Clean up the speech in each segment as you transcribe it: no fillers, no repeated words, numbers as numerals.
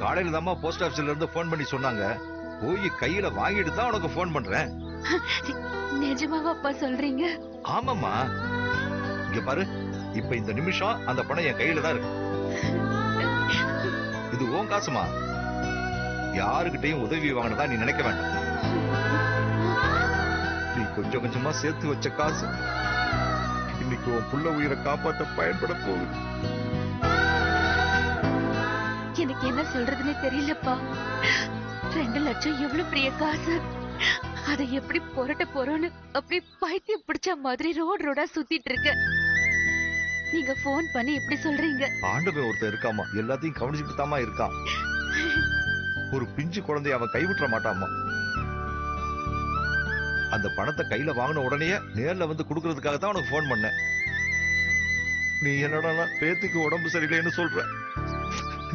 காலையில தாம்மா போஸ்ட் ஆபீஸ்ல இருந்து போன் பண்ணி சொன்னாங்க. போய் கையில வாங்கிட்டு தான் உனக்கு போன் பண்றேன். நிஜமாவாப்பா சொல்றீங்க? ஆமாம்மா, இங்க பாரு, இப்ப இந்த நிமிஷம் அந்த பணம் என் கையில தான் இருக்கு. இது உன் காசுமா, யாருக்கிட்டையும் உதவி வாங்கினதா நீ நினைக்க வேண்டாம். நீ கொஞ்சம் கொஞ்சமா சேர்த்து வச்ச காசு இன்னைக்கு உன் புள்ள உயிரை காப்பாற்ற பயன்பட போகுது. எனக்கு என்ன சொல்றதுன்னு தெரியலப்பா. 2 லட்சம் எவ்வளவு பெரிய காசு. அதை எப்படி புரட்ட போறோன்னு அப்படி பைத்தியம் பிடிச்ச மாதிரி ரோடா சுத்திட்டு இருக்க. நீங்க போன் பண்ணி இப்படி சொல்றீங்க? ஆண்டவன் ஒருத்தர் இருக்காமா, எல்லாத்தையும் கவனிச்சுட்டு தாமா இருக்கான். ஒரு பிஞ்சு குழந்தைய அவன் கைவிட்டுற மாட்டாமா. அந்த பணத்தை கையில வாங்கின உடனே நேர்ல வந்து குடுக்கறதுக்காக தான் உனக்கு போன் பண்ணேன். நீ என்னடா பேத்திக்கு உடம்பு சரியில்லைன்னு சொல்ற.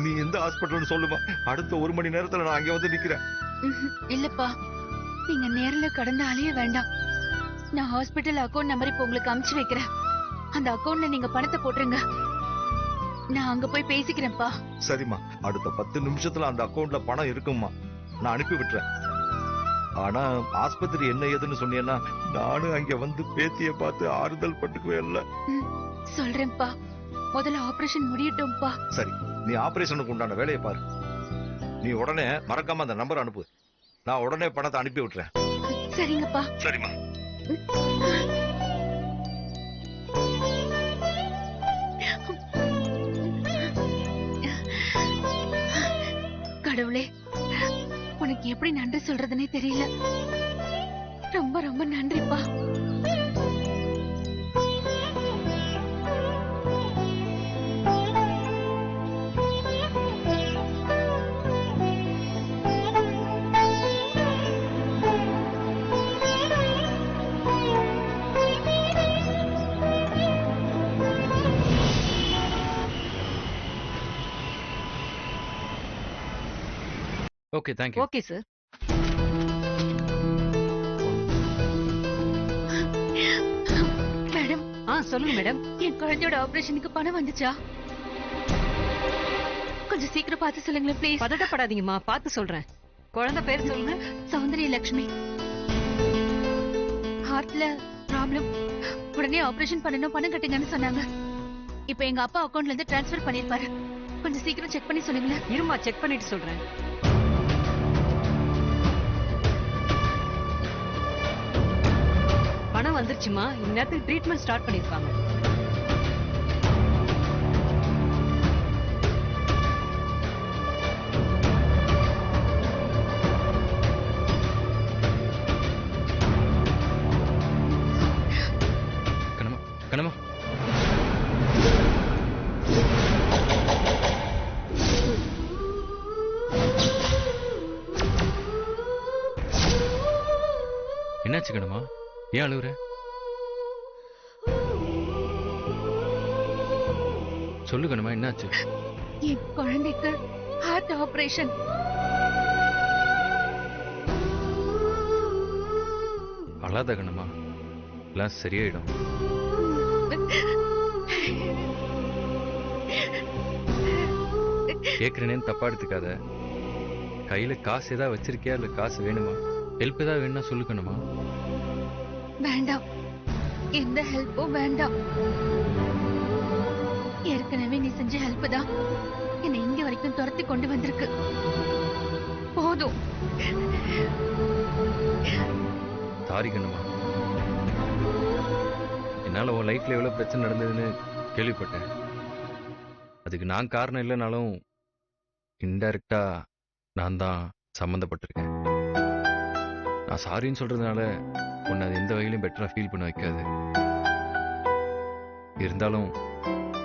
நீ எந்த ஹாஸ்பிட்டல்னு சொல்லுமா, அடுத்த 1 மணி நேரத்துல நான் அங்க வந்து நிக்கிறேன். இல்லப்பா, நீங்க நேர்ல கடந்து அலைய வேண்டாம். நான் ஹாஸ்பிட்டல் அக்கவுண்ட் நம்பர் இப்ப உங்களுக்கு அனுப்பிச்சு வைக்கிறேன். அந்த அக்கவுண்ட்ல நீங்க பணத்தை போட்டுருங்க. நான் அங்க போய் பேசிக்கிறேன்ப்பா. சரிம்மா, அடுத்த 10 நிமிஷத்துல அந்த அக்கவுண்ட்ல பணம் இருக்குமா, நான் அனுப்பி விட்டுறேன். ஆனா ஆஸ்பத்திரி என்ன ஏதுன்னு சொன்னீங்கன்னா நானும் அங்க வந்து பேத்திய பார்த்து ஆறுதல் பட்டுக்குவே இல்ல. சொல்றேன்ப்பா, முதல்ல ஆபரேஷன் முடியட்டும்பா. சரி, நீ ஆபரேஷனுக்கு உண்டான வேலையை பாரு. நீ உடனே மறக்காம அந்த நம்பர் அனுப்பு. நான் உடனே பணத்தை அனுப்பி விட்டுறேன். சரிங்கப்பா. சரிம்மா. கடவுளே, உனக்கு எப்படி நன்றி சொல்றதுன்னே தெரியல. ரொம்ப ரொம்ப நன்றிப்பா. Okay, thank you. Okay sir. Madam. சொல்லுங்க மேடம். என் குழந்தையோட ஆபரேஷனுக்கு பணம் வந்துச்சா? கொஞ்சம் சீக்கிரம் பார்த்து சொல்லுங்களேன் ப்ளீஸ். பதட்டப்படாதீங்கம்மா, பார்த்து சொல்றேன். குழந்தை பேர் சொல்லுங்க. சௌந்தரிய லட்சுமி. ஹார்ட்ல ப்ராப்ளம். உடனே ஆபரேஷன் பண்ணணும், பணம் கட்டுங்கன்னு சொன்னாங்க. இப்போ எங்க அப்பா அக்கவுண்ட்ல இருந்து டிரான்ஸ்ஃபர் பண்ணிருப்பாரு. கொஞ்சம் சீக்கிரம் செக் பண்ணி சொல்லுங்களேன். இருமா, செக் பண்ணிட்டு சொல்றேன். பணம் வந்துருச்சுமா. இந்நேரத்துக்கு ட்ரீட்மெண்ட் ஸ்டார்ட் பண்ணிருப்பாங்க. கண்ணம்மா, கண்ணம்மா. என்னாச்சு கண்ணம்மா? ஏன் அழுகுற? சொல்லு கண்ணம்மா, என்னாச்சு? என் குழந்தைக்கு ஹார்ட் ஆபரேஷன். அழாத கண்ணம்மா, எல்லாம் சரியாயிடும். கேட்குறேன்னு தப்பா எடுத்துக்காத. கையில காசு ஏதாவது வச்சிருக்கியா, இல்ல காசு வேணுமா? ஹெல்ப் ஏதாவது வேணும்னா சொல்லுக்கணுமா? வேண்டாம், எந்த ஹெல்ப்பும் வேண்டாம். ஏற்கனவே நீ செஞ்ச ஹெல்ப் தான் என்னை இங்க வரைக்கும் துரத்தி கொண்டு வந்திருக்கு. போதும். சாரி கண்ணம்மா, என்னால உன் லைஃப்ல எவ்வளவு பிரச்சனை நடந்ததுன்னு கேள்விப்பட்டேன். அதுக்கு நான் காரணம் இல்லைனாலும் இன்டைரக்டா நான் தான் சம்மந்தப்பட்டிருக்கேன். நான் சாரின்னு சொல்றதுனால உன்னை அது எந்த வகையிலும் பெட்டரா ஃபீல் பண்ண வைக்காது. இருந்தாலும்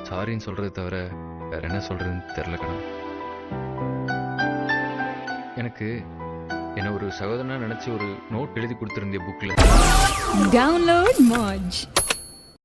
சாரின்னு சொல்றதை தவிர வேற என்ன சொல்றதுன்னு தெரியல கண்ணா. எனக்கு என்ன ஒரு சகோதரனா நினைச்சு ஒரு நோட் எழுதி கொடுத்திருந்தேன் புக்ல. Download Moj.